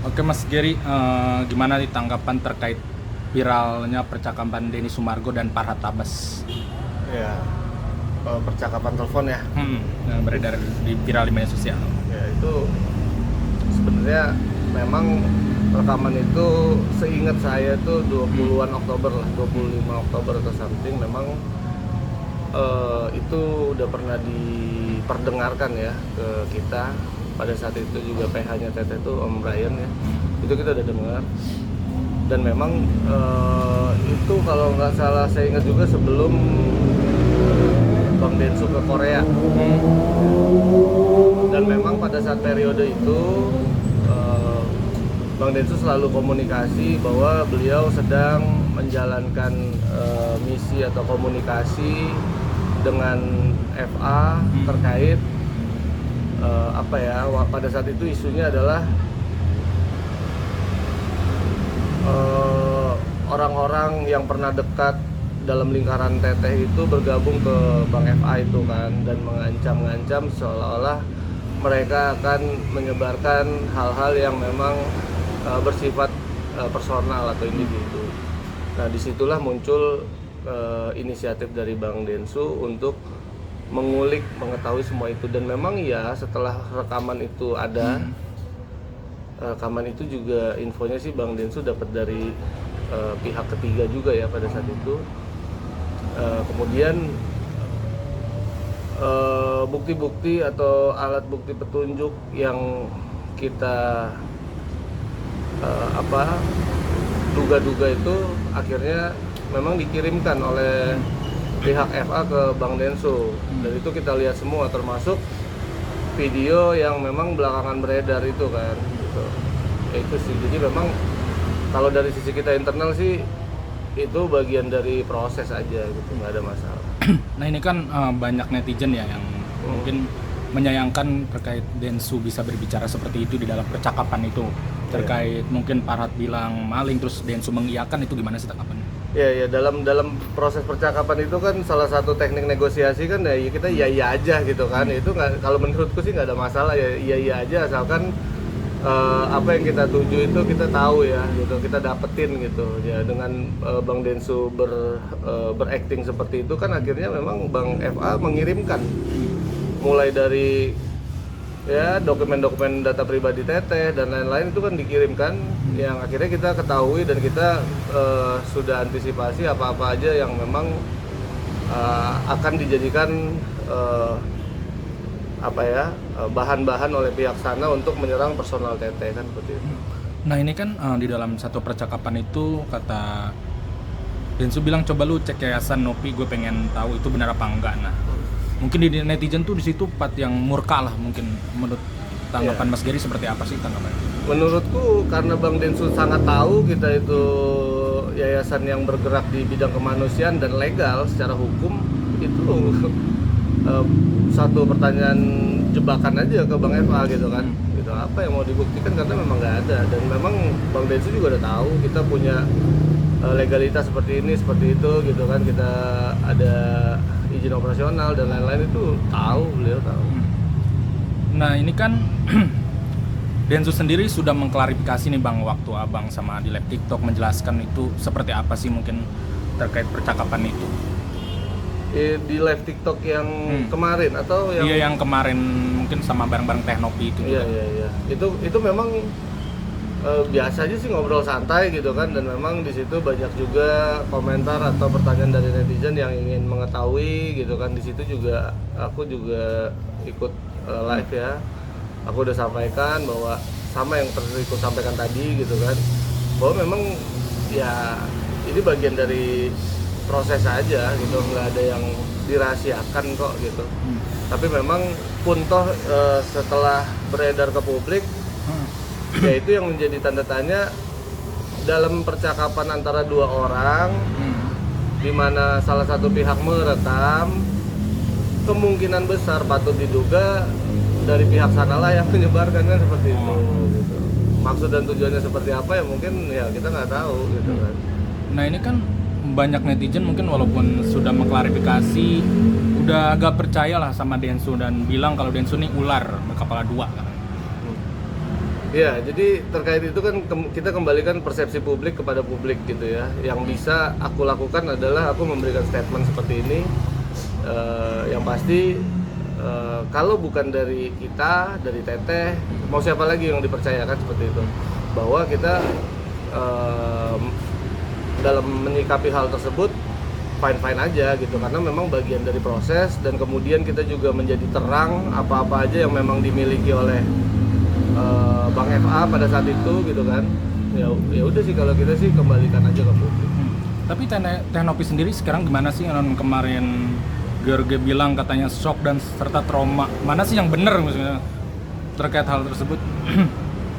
Oke Mas Gary, gimana nih tanggapan terkait viralnya percakapan Denny Sumargo dan Farhad Abbas? Ya, percakapan telepon ya. Yang beredar di viral di media sosial. Ya itu sebenarnya memang rekaman itu seingat saya tuh 20-an Oktober lah, 25 Oktober atau something. Memang itu udah pernah diperdengarkan ya ke kita. Pada saat itu juga PH-nya Teteh itu Om Brian ya. Itu kita udah dengar. Dan memang itu kalau nggak salah saya ingat juga sebelum Bang Densu ke Korea. Dan memang pada saat periode itu Bang Densu selalu komunikasi bahwa beliau sedang menjalankan misi atau komunikasi dengan FA terkait pada saat itu isunya adalah orang-orang yang pernah dekat dalam lingkaran Teteh itu bergabung ke Bang FA itu kan, dan mengancam-ngancam seolah-olah mereka akan menyebarkan hal-hal yang memang bersifat personal atau individu. Nah disitulah muncul inisiatif dari Bang Densu untuk mengulik, mengetahui semua itu. Dan memang ya setelah rekaman itu ada, rekaman itu juga infonya sih Bang Densu dapat dari pihak ketiga juga ya pada saat itu. Kemudian bukti-bukti atau alat bukti petunjuk yang kita duga-duga itu akhirnya memang dikirimkan oleh pihak FA ke Bang Densu. Dan itu kita lihat semua, termasuk video yang memang belakangan beredar itu kan gitu. Ya itu sih, jadi memang kalau dari sisi kita internal sih itu bagian dari proses aja gitu, nggak ada masalah. Nah ini kan banyak netizen ya yang mungkin menyayangkan terkait Densu bisa berbicara seperti itu di dalam percakapan itu, terkait mungkin Farhad bilang maling terus Densu mengiyakan, itu gimana sih tanggapannya? Ya dalam proses percakapan itu kan salah satu teknik negosiasi kan ya kita iya aja gitu kan. Itu nggak, kalau menurutku sih nggak ada masalah ya, iya aja asalkan apa yang kita tuju itu kita tahu ya gitu, kita dapetin gitu ya. Dengan Bang Densu berakting seperti itu kan akhirnya memang Bang FA mengirimkan mulai dari ya dokumen-dokumen data pribadi Teteh dan lain-lain itu kan dikirimkan, yang akhirnya kita ketahui dan kita sudah antisipasi apa-apa aja yang memang akan dijadikan bahan-bahan oleh pihak sana untuk menyerang personal Teteh kan seperti itu. Nah ini kan di dalam satu percakapan itu kata Densu bilang coba lu cek yayasan Nopi, gue pengen tahu itu benar apa enggak. Nah mungkin di netizen tuh di situ part yang murka lah mungkin. Menurut tanggapan Mas Gary seperti apa sih tanggapannya? Menurutku karena Bang Densu sangat tahu kita itu yayasan yang bergerak di bidang kemanusiaan dan legal secara hukum, itu satu pertanyaan jebakan aja ke Bang FA gitu kan. Gitu, apa yang mau dibuktikan, karena memang nggak ada. Dan memang Bang Densu juga udah tahu kita punya legalitas seperti ini, seperti itu gitu kan. Kita ada izin operasional dan lain-lain, itu tahu, beliau tahu. Nah ini kan Densu sendiri sudah mengklarifikasi nih Bang, waktu Abang sama di live TikTok menjelaskan itu seperti apa sih mungkin terkait percakapan itu. Di live TikTok yang kemarin atau yang Iya yang kemarin mungkin sama bareng-bareng Teknopi itu juga. Iya. Itu memang biasa aja sih, ngobrol santai gitu kan. Dan memang di situ banyak juga komentar atau pertanyaan dari netizen yang ingin mengetahui gitu kan. Di situ juga aku juga ikut live ya. Aku udah sampaikan bahwa sama yang terus sampaikan tadi gitu kan, bahwa memang ya ini bagian dari proses aja gitu, nggak ada yang dirahasiakan kok gitu. Tapi memang pun toh setelah beredar ke publik, ya itu yang menjadi tanda tanya dalam percakapan antara dua orang, di mana salah satu pihak merekam, kemungkinan besar patut diduga dari pihak sanalah yang menyebarkan kan seperti itu. Gitu. Maksud dan tujuannya seperti apa ya mungkin ya kita nggak tahu gitu kan. Nah ini kan banyak netizen mungkin walaupun sudah mengklarifikasi udah agak percaya lah sama Densu dan bilang kalau Densu ini ular berkepala dua kan. Ya, jadi terkait itu kan kita kembalikan persepsi publik kepada publik gitu ya. Yang bisa aku lakukan adalah aku memberikan statement seperti ini. Yang pasti kalau bukan dari kita, dari Teteh, mau siapa lagi yang dipercayakan seperti itu. Bahwa kita dalam menyikapi hal tersebut fine-fine aja gitu, karena memang bagian dari proses, dan kemudian kita juga menjadi terang apa-apa aja yang memang dimiliki oleh Bang FA pada saat itu gitu kan. Ya udah sih, kalau kita sih kembalikan aja ke publik. Tapi Teh Nopi sendiri sekarang gimana sih? Kemarin George bilang katanya shock dan serta trauma. Mana sih yang benar maksudnya terkait hal tersebut?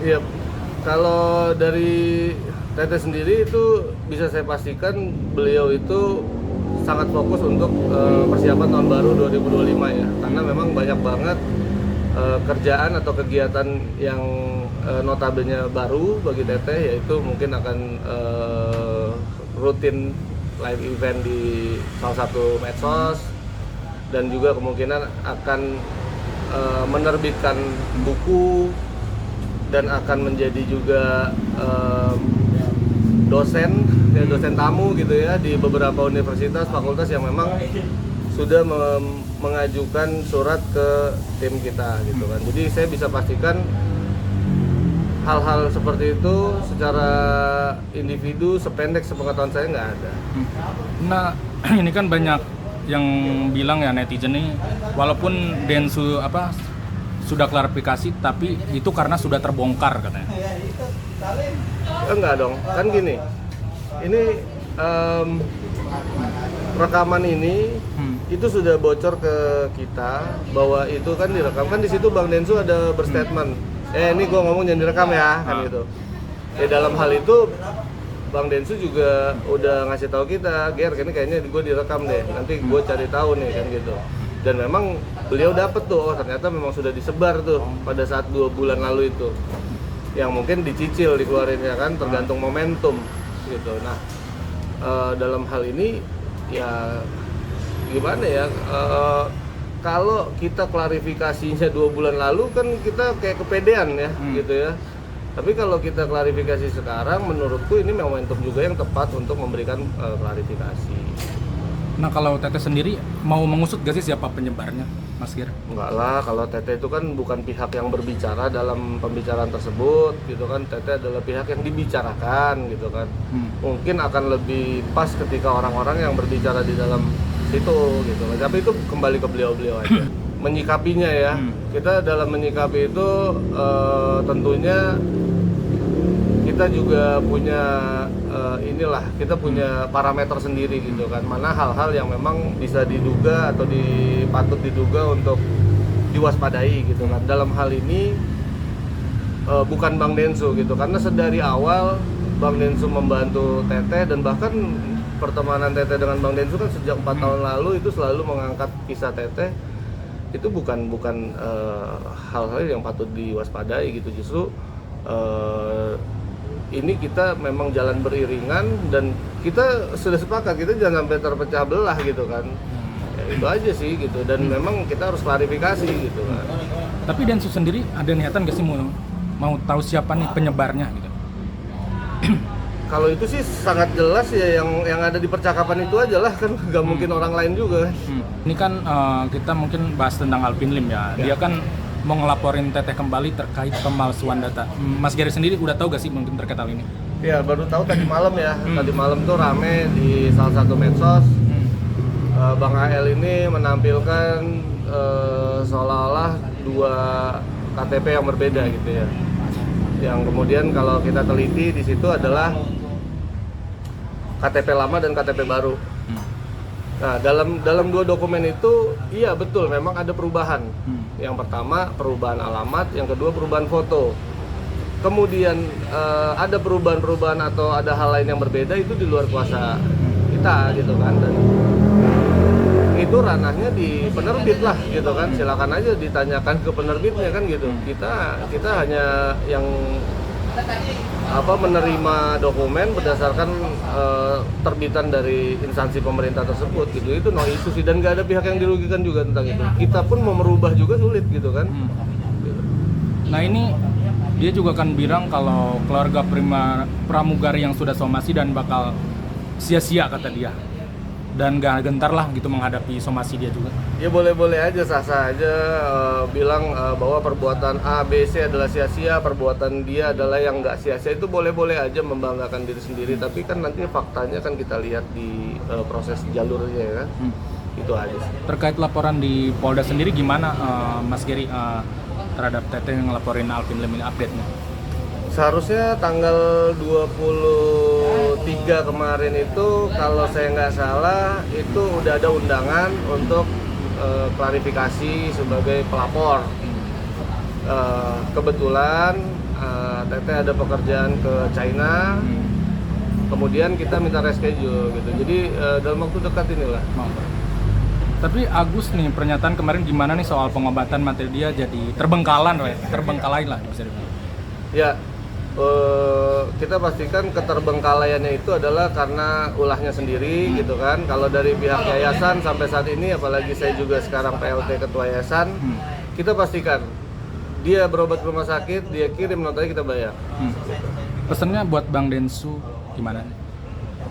Iya, kalau dari Teteh sendiri itu bisa saya pastikan beliau itu sangat fokus untuk persiapan tahun baru 2025 ya. Karena memang banyak banget kerjaan atau kegiatan yang notabene baru bagi Teteh, yaitu mungkin akan rutin live event di salah satu medsos, dan juga kemungkinan akan menerbitkan buku dan akan menjadi juga dosen tamu gitu ya di beberapa universitas, fakultas yang memang sudah mengajukan surat ke tim kita gitu kan. Jadi saya bisa pastikan hal-hal seperti itu secara individu sependek sepengetahuan saya nggak ada. Nah, ini kan banyak yang bilang ya, netizen ini, walaupun Densu sudah klarifikasi, tapi itu karena sudah terbongkar katanya. Enggak dong, kan gini. Ini rekaman ini itu sudah bocor ke kita bahwa itu kan direkam, kan di situ Bang Densu ada berstatement. Ini gua ngomong jangan direkam ya, kan gitu. Dalam hal itu Bang Densu juga udah ngasih tahu kita, Ger, ini kayaknya gue direkam deh, nanti gue cari tahu nih, kan gitu. Dan memang beliau dapet tuh, ternyata memang sudah disebar tuh pada saat 2 bulan lalu itu, yang mungkin dicicil dikeluarinnya kan, tergantung momentum gitu. Nah, dalam hal ini ya gimana ya, kalau kita klarifikasinya 2 bulan lalu kan kita kayak kepedean ya gitu ya. Tapi kalau kita klarifikasi sekarang, menurutku ini momentum juga yang tepat untuk memberikan klarifikasi. Nah, kalau Teteh sendiri mau mengusut gak sih siapa penyebarnya, Mas Gir? Enggak lah, kalau Teteh itu kan bukan pihak yang berbicara dalam pembicaraan tersebut gitu kan. Teteh adalah pihak yang dibicarakan gitu kan. Mungkin akan lebih pas ketika orang-orang yang berbicara di dalam situ gitu. Tapi itu kembali ke beliau-beliau aja menyikapinya ya. Kita dalam menyikapi itu tentunya kita juga punya kita punya parameter sendiri gitu kan, mana hal-hal yang memang bisa diduga atau patut diduga untuk diwaspadai gitu kan. Dalam hal ini bukan Bang Densu gitu, karena sedari awal Bang Densu membantu Teteh, dan bahkan pertemanan Teteh dengan Bang Densu kan sejak 4 tahun lalu itu selalu mengangkat kisah Teteh. Itu bukan hal-hal yang patut diwaspadai gitu. Justru ini kita memang jalan beriringan, dan kita sudah sepakat kita jangan sampai terpecah belah gitu kan. Ya, itu aja sih gitu, dan memang kita harus klarifikasi gitu kan. Tapi Densu sendiri ada niatan gak sih mau tahu siapa nih penyebarnya gitu? Kalau itu sih sangat jelas ya, yang ada di percakapan itu aja lah kan, nggak mungkin orang lain juga. Ini kan kita mungkin bahas tentang Alvin Lim ya. Dia kan mau ngelaporin Teteh kembali terkait pemalsuan data. Mas Gary sendiri udah tahu gak sih mungkin terkait hal ini? Ya, baru tahu tadi malam ya. Tadi malam tuh rame di salah satu medsos. Bang AL ini menampilkan seolah-olah 2 KTP yang berbeda gitu ya. Yang kemudian kalau kita teliti di situ adalah KTP lama dan KTP baru. Nah, dalam 2 dokumen itu iya betul memang ada perubahan. Yang pertama perubahan alamat, yang kedua perubahan foto. Kemudian ada perubahan-perubahan atau ada hal lain yang berbeda, itu di luar kuasa kita gitu kan, dan itu ranahnya di penerbit lah gitu kan. Silakan aja ditanyakan ke penerbitnya kan gitu. Kita hanya yang menerima dokumen berdasarkan terbitan dari instansi pemerintah tersebut gitu. Itu no isu sih, dan nggak ada pihak yang dirugikan juga tentang itu. Kita pun mau merubah juga sulit gitu kan. Nah, ini Dia juga kan bilang kalau keluarga pramugari yang sudah somasi dan bakal sia-sia kata dia. Dan gak gentar lah gitu menghadapi somasi dia juga. Ya boleh-boleh aja, sah-sah aja bilang bahwa perbuatan A, B, C adalah sia-sia, perbuatan dia adalah yang nggak sia-sia, itu boleh-boleh aja membanggakan diri sendiri. Tapi kan nanti faktanya kan kita lihat di proses jalurnya ya kan. Itu aja sih. Terkait laporan di Polda sendiri gimana Mas Geri terhadap Teteh yang ngelaporin Alvin Lim ini update-nya? Seharusnya tanggal 23 kemarin itu kalau saya nggak salah itu udah ada undangan untuk klarifikasi sebagai pelapor. Kebetulan Teteh ada pekerjaan ke China, kemudian kita minta reschedule gitu. Jadi dalam waktu dekat inilah. Tapi Agus nih pernyataan kemarin gimana nih soal pengobatan materi dia jadi terbengkalai lah bisa dibilang. Ya, kita pastikan keterbengkalaiannya itu adalah karena ulahnya sendiri gitu kan. Kalau dari pihak yayasan sampai saat ini, apalagi saya juga sekarang PLT ketua yayasan, kita pastikan dia berobat ke rumah sakit, dia kirim notanya, kita bayar. Pesannya buat Bang Densu gimana?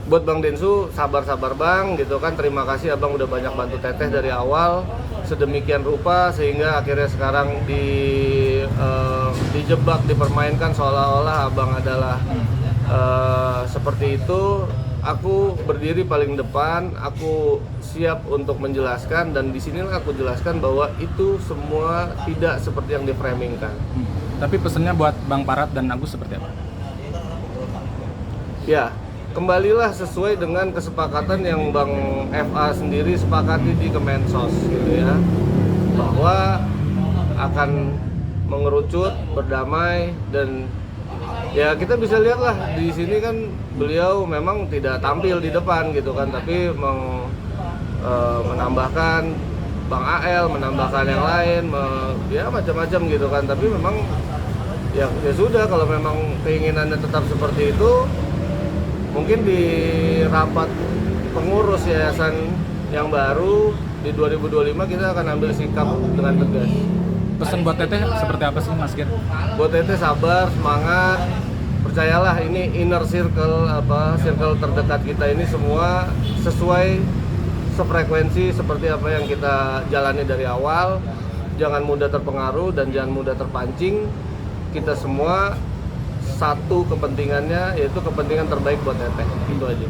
Buat Bang Densu, sabar-sabar Bang gitu kan. Terima kasih Abang udah banyak bantu Teteh dari awal sedemikian rupa sehingga akhirnya sekarang dijebak, dipermainkan seolah-olah Abang adalah seperti itu. Aku berdiri paling depan, aku siap untuk menjelaskan, dan di sinilah aku jelaskan bahwa itu semua tidak seperti yang diframingkan. Tapi pesannya buat Bang Parat dan Agus seperti apa? Ya, kembalilah sesuai dengan kesepakatan yang Bang FA sendiri sepakati di Kemensos gitu ya, bahwa akan mengerucut, berdamai, dan ya kita bisa lihatlah di sini kan beliau memang tidak tampil di depan gitu kan, tapi menambahkan Bang AL, menambahkan yang lain, ya macam-macam gitu kan. Tapi memang ya sudah, kalau memang keinginannya tetap seperti itu, mungkin di rapat pengurus yayasan yang baru di 2025 kita akan ambil sikap dengan tegas. Pesan buat Teteh seperti apa sih Mas Ger? Buat Teteh sabar, semangat, percayalah ini inner circle circle terdekat kita ini semua sesuai sefrekuensi seperti apa yang kita jalani dari awal. Jangan mudah terpengaruh dan jangan mudah terpancing. Kita semua satu kepentingannya, yaitu kepentingan terbaik buat Teteh. Itu aja.